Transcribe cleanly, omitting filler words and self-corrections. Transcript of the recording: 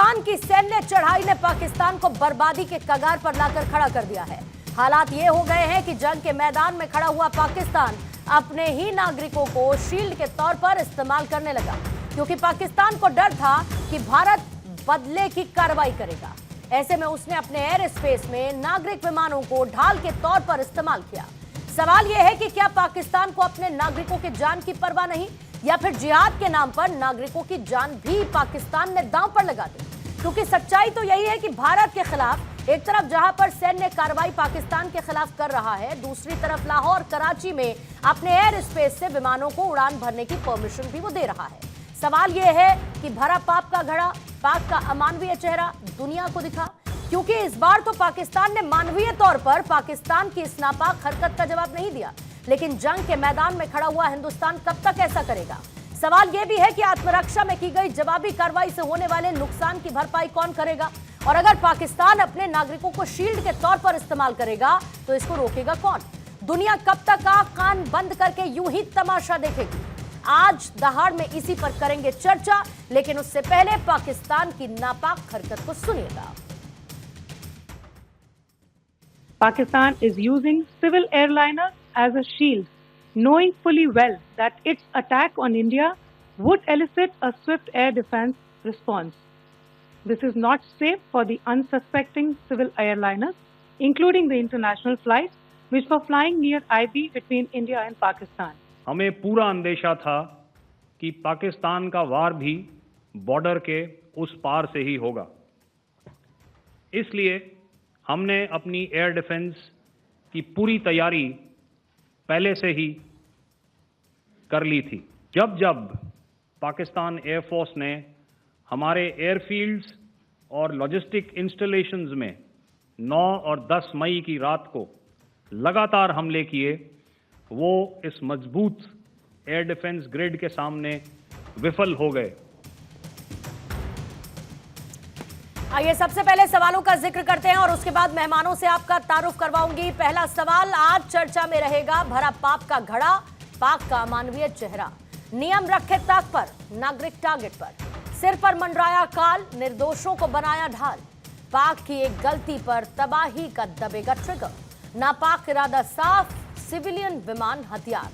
पाकिस्तान की सैन्य चढ़ाई ने पाकिस्तान को बर्बादी के कगार पर लाकर खड़ा कर दिया है। हालात ये हो गए हैं कि जंग के मैदान में खड़ा हुआ पाकिस्तान अपने ही नागरिकों को शील्ड के तौर पर इस्तेमाल करने लगा, क्योंकि पाकिस्तान को डर था कि भारत बदले की कार्रवाई करेगा। ऐसे में उसने अपने एयर स्पेस में नागरिक विमानों को ढाल के तौर पर इस्तेमाल किया। सवाल यह है कि क्या पाकिस्तान को अपने नागरिकों की जान की परवाह नहीं, या फिर जिहाद के नाम पर नागरिकों की जान भी पाकिस्तान ने दांव पर लगा दी? क्योंकि सच्चाई तो यही है कि भारत के खिलाफ एक तरफ जहां पर सैन्य कार्रवाई पाकिस्तान के खिलाफ कर रहा है, दूसरी तरफ लाहौर कराची में अपने एयर स्पेस से विमानों को उड़ान भरने की परमिशन भी वो दे रहा है। सवाल यह है कि भरा पाप का घड़ा, पाक का अमानवीय चेहरा दुनिया को दिखा, क्योंकि इस बार तो पाकिस्तान ने मानवीय तौर पर पाकिस्तान की इस नापाक हरकत का जवाब नहीं दिया, लेकिन जंग के मैदान में खड़ा हुआ हिंदुस्तान कब तक ऐसा करेगा? सवाल यह भी है कि आत्मरक्षा में की गई जवाबी कार्रवाई से होने वाले नुकसान की भरपाई कौन करेगा? और अगर पाकिस्तान अपने नागरिकों को शील्ड के तौर पर इस्तेमाल करेगा तो इसको रोकेगा कौन? दुनिया कब तक आंख कान बंद करके यूं ही तमाशा देखेगी? आज दहाड़ में इसी पर करेंगे चर्चा, लेकिन उससे पहले पाकिस्तान की नापाक हरकत को सुनिएगा। Pakistan is using civil airliners as a shield, knowing fully well that its attack on India would elicit a swift air defense response. This is not safe for the unsuspecting civil airliners, including the international flights which were flying near IB between India and Pakistan. हमें पूरा अंदेशा था कि पाकिस्तान का वार भी border के उस पार से ही होगा। इसलिए हमने अपनी एयर डिफेंस की पूरी तैयारी पहले से ही कर ली थी। जब जब पाकिस्तान एयरफोर्स ने हमारे एयरफील्ड्स और लॉजिस्टिक इंस्टॉलेशंस में 9 और 10 मई की रात को लगातार हमले किए, वो इस मजबूत एयर डिफेंस ग्रिड के सामने विफल हो गए। आइए सबसे पहले सवालों का जिक्र करते हैं और उसके बाद मेहमानों से आपका तारुफ करवाऊंगी। पहला सवाल आज चर्चा में रहेगा, भरा पाप का घड़ा, पाक का मानवीय चेहरा। नियम रखे ताक पर, नागरिक टारगेट पर, सिर पर मंडराया काल, निर्दोषों को बनाया ढाल। पाक की एक गलती पर तबाही का दबेगा ट्रिगर, नापाक इरादा साफ, सिविलियन विमान हथियार।